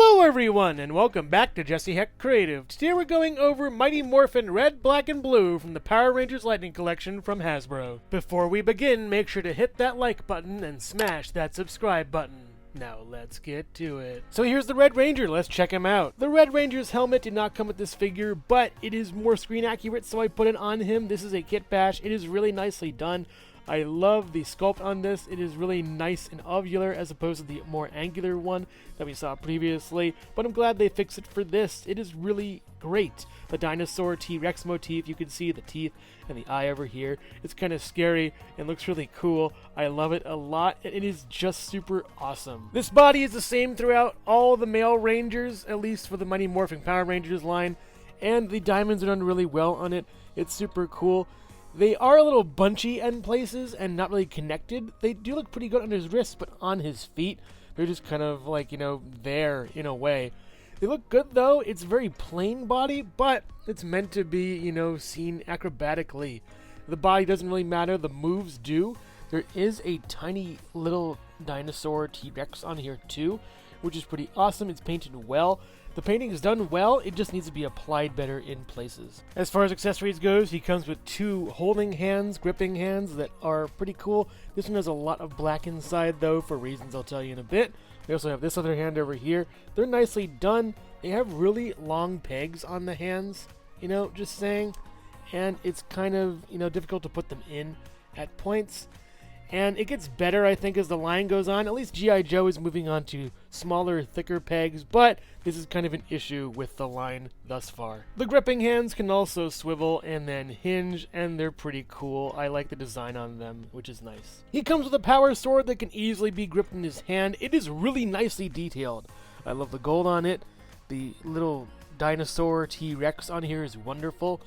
Hello everyone, and welcome back to Jesse Hecht Creative. Today we're going over Mighty Morphin Red, Black, and Blue from the Power Rangers Lightning Collection from Hasbro. Before we begin, make sure to hit that like button and smash that subscribe button. Now let's get to it. So here's the Red Ranger, let's check him out. The Red Ranger's helmet did not come with this figure, but it is more screen accurate, so I put it on him. This is a Kitbash. It is really nicely done. I love the sculpt on this. It is really nice and ovular as opposed to the more angular one that we saw previously, but I'm glad they fixed it for this. It is really great. The dinosaur T-Rex motif, you can see the teeth and the eye over here. It's kind of scary and looks really cool. I love it a lot, and it is just super awesome. This body is the same throughout all the male Rangers, at least for the Mighty Morphin Power Rangers line, and the diamonds are done really well on it. It's super cool. They are a little bunchy in places and not really connected. They do look pretty good on his wrists, but on his feet, they're just kind of like, there in a way. They look good though. It's a very plain body, but it's meant to be, seen acrobatically. The body doesn't really matter. The moves do. There is a tiny little dinosaur T-Rex on here too, which is pretty awesome. It's painted well. The painting is done well, it just needs to be applied better in places. As far as accessories goes, he comes with two holding hands, gripping hands that are pretty cool. This one has a lot of black inside though, for reasons I'll tell you in a bit. We also have this other hand over here. They're nicely done. They have really long pegs on the hands, just saying. And it's kind of, difficult to put them in at points. And it gets better, I think, as the line goes on. At least G.I. Joe is moving on to smaller, thicker pegs, but this is kind of an issue with the line thus far. The gripping hands can also swivel and then hinge, and they're pretty cool. I like the design on them, which is nice. He comes with a power sword that can easily be gripped in his hand. It is really nicely detailed. I love the gold on it. The little dinosaur T-Rex on here is wonderful.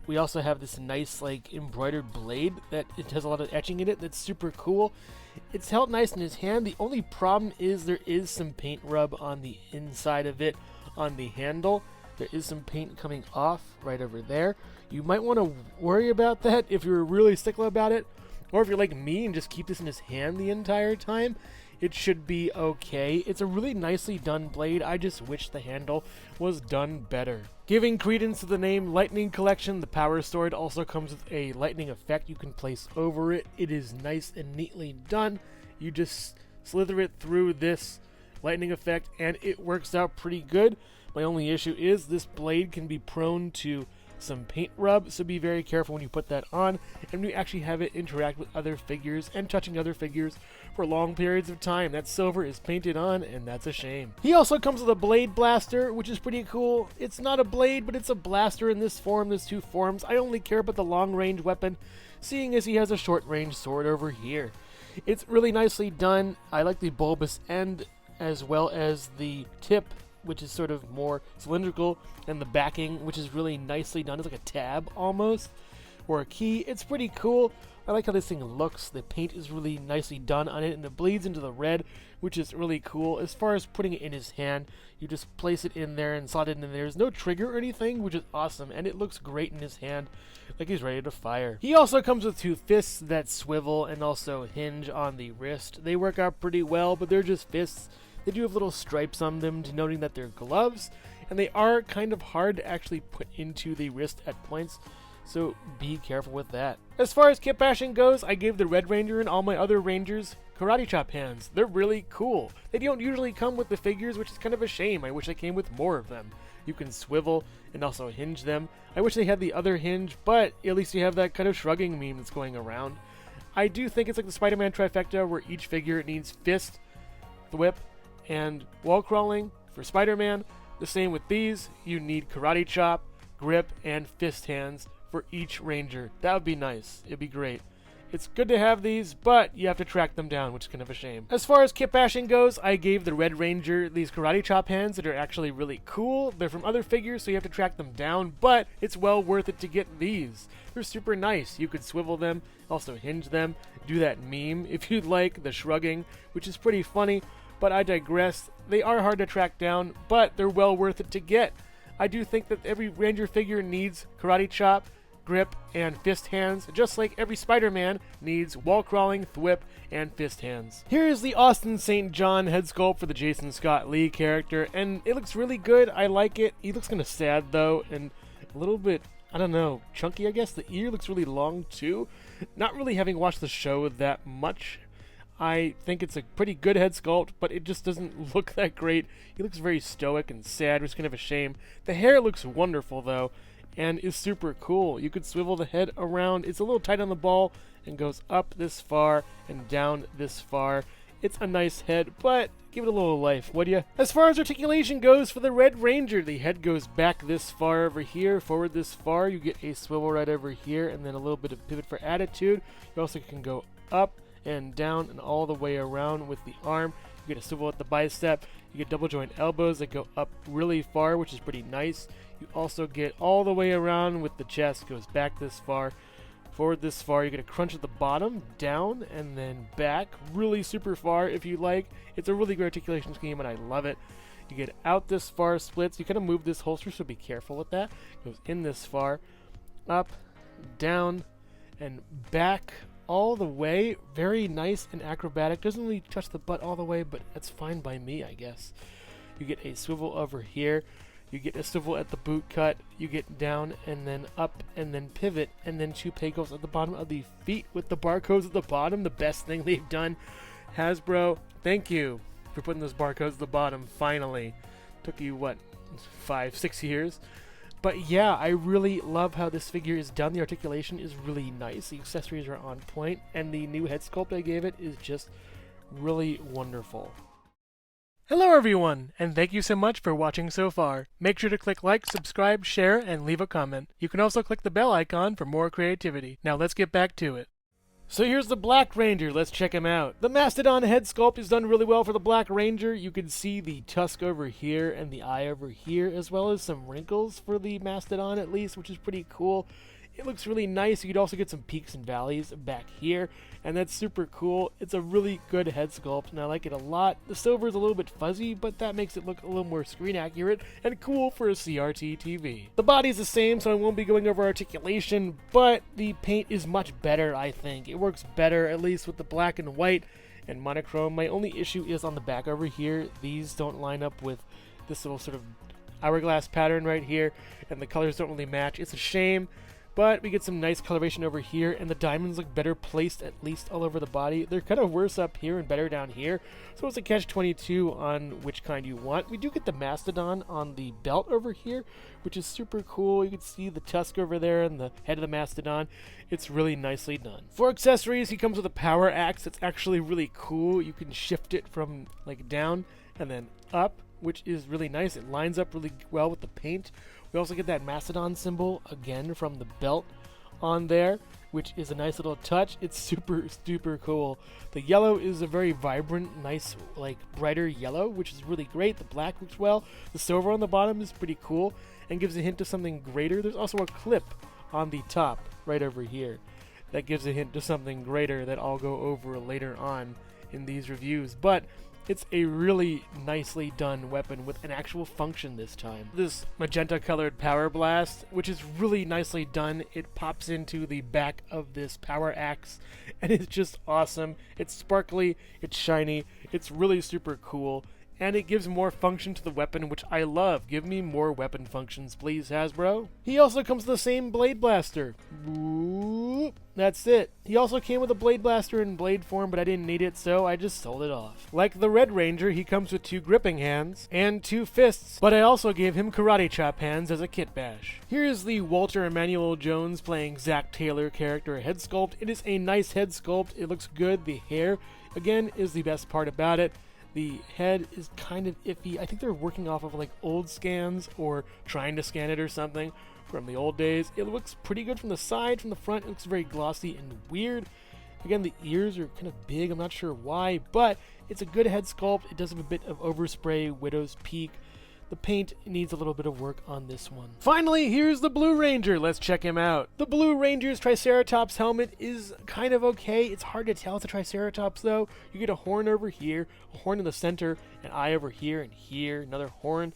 We also have this nice, embroidered blade that it has a lot of etching in it that's super cool. It's held nice in his hand. The only problem is there is some paint rub on the inside of it, on the handle. There is some paint coming off right over there. You might want to worry about that if you're really stickler about it, or if you're like me and just keep this in his hand the entire time. It should be okay. It's a really nicely done blade. I just wish the handle was done better. Giving credence to the name Lightning Collection, the power sword also comes with a lightning effect you can place over it. It is nice and neatly done. You just slither it through this lightning effect and it works out pretty good. My only issue is this blade can be prone to some paint rub, so be very careful when you put that on and you actually have it interact with other figures and touching other figures for long periods of time. That silver is painted on and that's a shame. He also comes with a blade blaster, which is pretty cool. It's not a blade, but it's a blaster in this form. There's two forms. I only care about the long range weapon, seeing as he has a short range sword over here. It's really nicely done. I like the bulbous end as well as the tip, which is sort of more cylindrical, and the backing, which is really nicely done. It's like a tab almost, or a key. It's pretty cool. I like how this thing looks. The paint is really nicely done on it, and it bleeds into the red, which is really cool. As far as putting it in his hand, you just place it in there and slot it in there. There's no trigger or anything, which is awesome, and it looks great in his hand, like he's ready to fire. He also comes with two fists that swivel and also hinge on the wrist. They work out pretty well, but they're just fists. They do have little stripes on them, denoting that they're gloves, and they are kind of hard to actually put into the wrist at points, so be careful with that. As far as kit bashing goes, I gave the Red Ranger and all my other Rangers karate chop hands. They're really cool. They don't usually come with the figures, which is kind of a shame. I wish they came with more of them. You can swivel and also hinge them. I wish they had the other hinge, but at least you have that kind of shrugging meme that's going around. I do think it's like the Spider-Man trifecta, where each figure needs fist, whip, and wall crawling for Spider-Man. The same with these. You need karate chop, grip, and fist hands for each Ranger. That would be nice. It'd be great. It's good to have these, but you have to track them down, which is kind of a shame. As far as kit bashing goes, I gave the Red Ranger these karate chop hands that are actually really cool. They're from other figures, so you have to track them down, but it's well worth it to get these. They're super nice. You could swivel them, also hinge them, do that meme if you'd like, the shrugging, which is pretty funny. But I digress. They are hard to track down, but they're well worth it to get. I do think that every Ranger figure needs karate chop, grip, and fist hands, just like every Spider-Man needs wall crawling, thwip, and fist hands. Here is the Austin St. John head sculpt for the Jason Scott Lee character, and it looks really good. I like it. He looks kind of sad though, and a little bit, I don't know, chunky, I guess. The ear looks really long too. Not really having watched the show that much, I think it's a pretty good head sculpt, but it just doesn't look that great. He looks very stoic and sad, which is kind of a shame. The hair looks wonderful though, and is super cool. You could swivel the head around. It's a little tight on the ball and goes up this far and down this far. It's a nice head, but give it a little life, would you? As far as articulation goes for the Red Ranger, the head goes back this far over here, forward this far. You get a swivel right over here, and then a little bit of pivot for attitude. You also can go up and down and all the way around with the arm. You get a swivel at the bicep. You get double joint elbows that go up really far, which is pretty nice. You also get all the way around with the chest, goes back this far, forward this far. You get a crunch at the bottom, down, and then back, really super far if you like. It's a really good articulation scheme, and I love it. You get out this far, splits. You kind of move this holster, so be careful with that. Goes in this far, up, down, and back all the way. Very nice and acrobatic. Doesn't really touch the butt all the way, but that's fine by me, I guess. You get a swivel over here. You get a swivel at the boot cut, you get down and then up and then pivot, and then two pegos at the bottom of the feet with the barcodes at the bottom. The best thing they've done. Hasbro, thank you for putting those barcodes at the bottom, finally. Took you, what, 5-6 years? But yeah, I really love how this figure is done. The articulation is really nice. The accessories are on point, and the new head sculpt I gave it is just really wonderful. Hello everyone, and thank you so much for watching so far. Make sure to click like, subscribe, share, and leave a comment. You can also click the bell icon for more creativity. Now let's get back to it. So here's the Black Ranger, let's check him out. The Mastodon head sculpt is done really well for the Black Ranger. You can see the tusk over here and the eye over here, as well as some wrinkles for the Mastodon at least, which is pretty cool. It looks really nice. You could also get some peaks and valleys back here, and that's super cool. It's a really good head sculpt, and I like it a lot. The silver is a little bit fuzzy, but that makes it look a little more screen accurate and cool for a CRT TV. The body's the same, so I won't be going over articulation, but the paint is much better, I think. It works better, at least with the black and white and monochrome. My only issue is on the back over here. These don't line up with this little sort of hourglass pattern right here, and the colors don't really match. It's a shame. But we get some nice coloration over here, and the diamonds look better placed, at least all over the body. They're kind of worse up here and better down here, so it's a catch-22 on which kind you want. We do get the Mastodon on the belt over here, which is super cool. You can see the tusk over there and the head of the Mastodon. It's really nicely done. For accessories, he comes with a power axe. It's actually really cool. You can shift it from like down and then up, which is really nice. It lines up really well with the paint. We also get that Mastodon symbol again from the belt on there, which is a nice little touch. It's super cool. The yellow is a very vibrant, nice, like brighter yellow, which is really great. The black looks well. The silver on the bottom is pretty cool and gives a hint of something greater. There's also a clip on the top right over here that gives a hint to something greater that I'll go over later on in these reviews. But it's a really nicely done weapon with an actual function this time. This magenta colored power blast, which is really nicely done. It pops into the back of this power axe, and it's just awesome. It's sparkly, it's shiny, it's really super cool, and it gives more function to the weapon, which I love. Give me more weapon functions, please, Hasbro. He also comes with the same Blade Blaster. Ooh, that's it. He also came with a Blade Blaster in blade form, but I didn't need it, so I just sold it off. Like the Red Ranger, he comes with 2 gripping hands and 2 fists, but I also gave him karate chop hands as a Kitbash. Here's the Walter Emmanuel Jones playing Zack Taylor character head sculpt. It is a nice head sculpt. It looks good. The hair, again, is the best part about it. The head is kind of iffy. I think they're working off of like old scans or trying to scan it or something from the old days. It looks pretty good from the side. From the front, it looks very glossy and weird. Again, the ears are kind of big. I'm not sure why, but it's a good head sculpt. It does have a bit of overspray, widow's peak. The paint needs a little bit of work on this one. Finally, here's the Blue Ranger. Let's check him out. The Blue Ranger's Triceratops helmet is kind of okay. It's hard to tell it's a Triceratops though. You get a horn over here, a horn in the center, an eye over here, and here, another horn.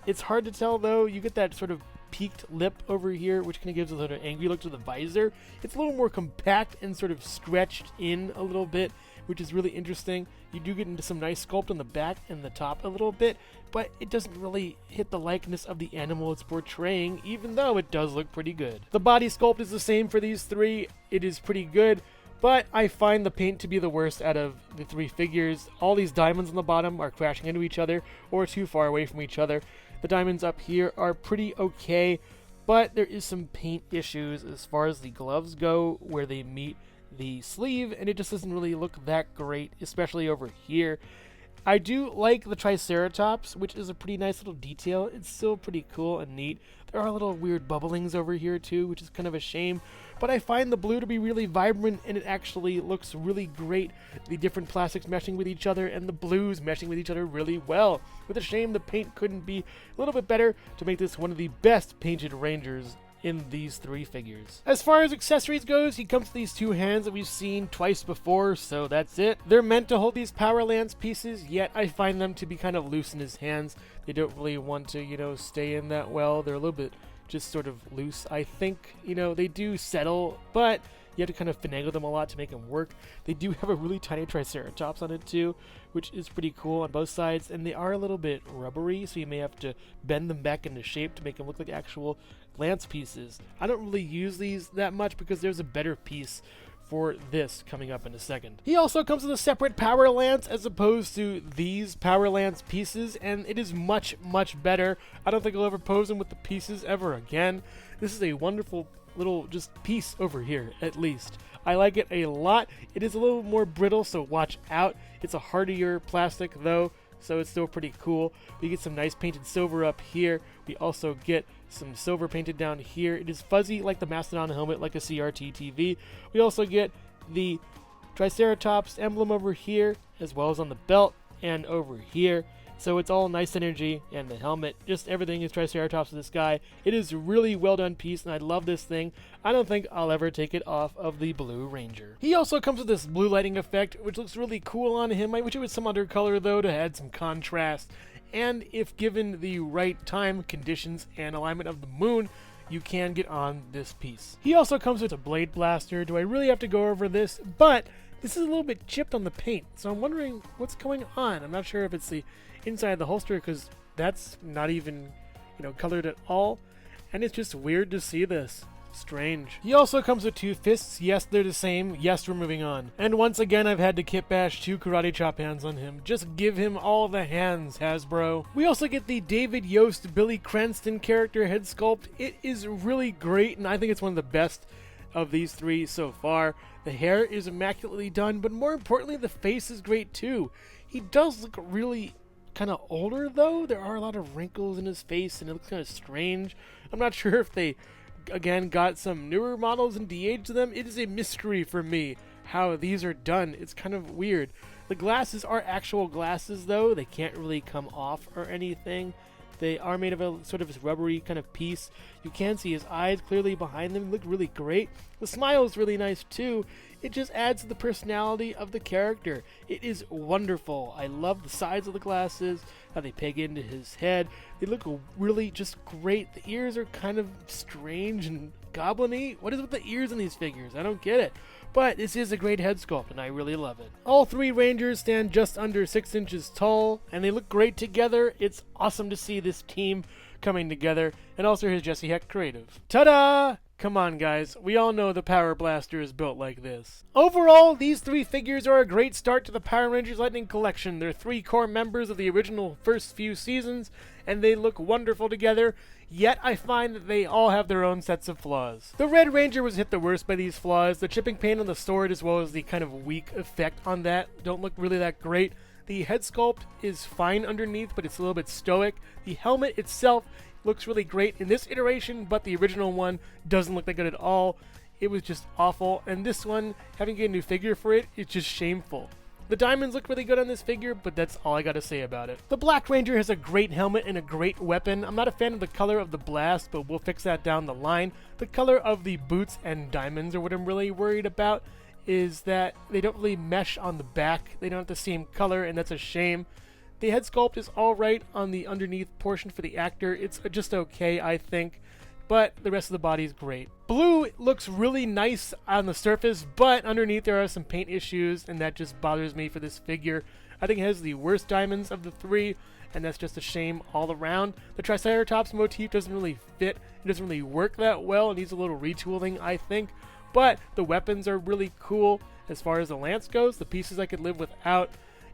It's hard to tell though. You get that sort of peaked lip over here, which kind of gives a sort of angry look to the visor. It's a little more compact and sort of stretched in a little bit, which is really interesting. You do get into some nice sculpt on the back and the top a little bit, but it doesn't really hit the likeness of the animal it's portraying, even though it does look pretty good. The body sculpt is the same for these three. It is pretty good, but I find the paint to be the worst out of the three figures. All these diamonds on the bottom are crashing into each other or too far away from each other. The diamonds up here are pretty okay, but there is some paint issues as far as the gloves go, where they meet the sleeve, and it just doesn't really look that great, especially over here. I do like the Triceratops, which is a pretty nice little detail. It's still pretty cool and neat. There are little weird bubblings over here too, which is kind of a shame, but I find the blue to be really vibrant, and it actually looks really great. The different plastics meshing with each other and the blues meshing with each other really well. With a shame the paint couldn't be a little bit better to make this one of the best painted Rangers in these three figures. As far as accessories goes, he comes with these two hands that we've seen twice before, so that's it. They're meant to hold these power lance pieces, yet I find them to be kind of loose in his hands. They don't really want to, stay in that well. They're a little bit just sort of loose, I think. They do settle, but you have to kind of finagle them a lot to make them work. They do have a really tiny Triceratops on it too, which is pretty cool on both sides, and they are a little bit rubbery, so you may have to bend them back into shape to make them look like actual lance pieces. I don't really use these that much because there's a better piece for this coming up in a second. He also comes with a separate power lance as opposed to these power lance pieces, and it is much, much better. I don't think I'll ever pose him with the pieces ever again. This is a wonderful little just piece over here, at least. I like it a lot. It is a little more brittle, so watch out. It's a hardier plastic though, so it's still pretty cool. We get some nice painted silver up here. We also get some silver painted down here. It is fuzzy like the Mastodon helmet, like a CRT TV. We also get the Triceratops emblem over here, as well as on the belt and over here. So it's all nice energy, and the helmet, just everything is Triceratops with this guy. It is a really well done piece, and I love this thing. I don't think I'll ever take it off of the Blue Ranger. He also comes with this blue lighting effect, which looks really cool on him. I wish it was some other color though to add some contrast. And if given the right time, conditions, and alignment of the moon, you can get on this piece. He also comes with a blade blaster. Do I really have to go over this? But this is a little bit chipped on the paint, so I'm wondering what's going on. I'm not sure if it's the inside the holster, because that's not even, colored at all, and it's just weird to see this. Strange. He also comes with two fists. Yes, they're the same. Yes, we're moving on. And once again, I've had to kitbash two karate chop hands on him. Just give him all the hands, Hasbro. We also get the David Yost Billy Cranston character head sculpt. It is really great, and I think it's one of the best of these three so far. The hair is immaculately done, but more importantly, the face is great too. He does look really kind of older though. There are a lot of wrinkles in his face, and it looks kind of strange. I'm not sure if they again got some newer models and de-aged them. It is a mystery for me how these are done. It's kind of weird. The glasses are actual glasses though. They can't really come off or anything. They are made of a sort of rubbery kind of piece. You can see his eyes clearly behind them. They look really great. The smile is really nice too. It just adds to the personality of the character. It is wonderful. I love the sides of the glasses, how they peg into his head. They look really just great. The ears are kind of strange and goblin-y. What is with the ears in these figures? I don't get it. But this is a great head sculpt, and I really love it. All three Rangers stand just under 6 inches tall, and they look great together. It's awesome to see this team coming together. And also here's Jesse Hecht Creative. Ta-da! Come on, guys. We all know the Power Blaster is built like this. Overall, these three figures are a great start to the Power Rangers Lightning Collection. They're three core members of the original first few seasons, and they look wonderful together, yet I find that they all have their own sets of flaws. The Red Ranger was hit the worst by these flaws. The chipping paint on the sword, as well as the kind of weak effect on that, don't look really that great. The head sculpt is fine underneath, but it's a little bit stoic. The helmet itself looks really great in this iteration, but the original one doesn't look that good at all. It was just awful, and this one, having to get a new figure for it, it's just shameful. The diamonds look really good on this figure, but that's all I gotta say about it. The Black Ranger has a great helmet and a great weapon. I'm not a fan of the color of the blast, but we'll fix that down the line. The color of the boots and diamonds are what I'm really worried about, is that they don't really mesh on the back. They don't have the same color, and that's a shame. The head sculpt is alright on the underneath portion for the actor. It's just okay, I think. but the rest of the body is great. Blue looks really nice on the surface, but underneath there are some paint issues, and that just bothers me for this figure. I think it has the worst diamonds of the three, and that's just a shame all around. The Triceratops motif doesn't really fit. It doesn't really work that well. It needs a little retooling, I think. But the weapons are really cool. As far as the lance goes, the pieces I could live without.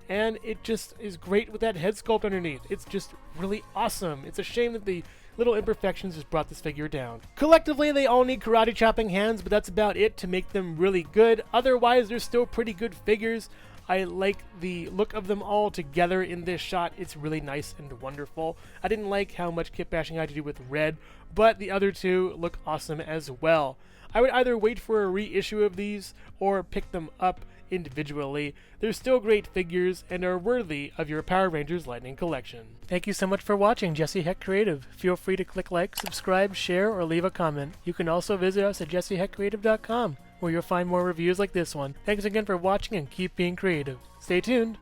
And it just is great with that head sculpt underneath. It's just really awesome. It's a shame that the little imperfections just brought this figure down. Collectively, they all need karate chopping hands, but that's about it to make them really good. Otherwise, they're still pretty good figures. I like the look of them all together in this shot. It's really nice and wonderful. I didn't like how much kitbashing I had to do with Red, but the other two look awesome as well. I would either wait for a reissue of these or pick them up individually. They're still great figures and are worthy of your Power Rangers Lightning collection. Thank you so much for watching Jesse Hecht Creative. Feel free to click like, subscribe, share, or leave a comment. You can also visit us at jessehechtcreative.com, where you'll find more reviews like this one. Thanks again for watching and keep being creative. Stay tuned.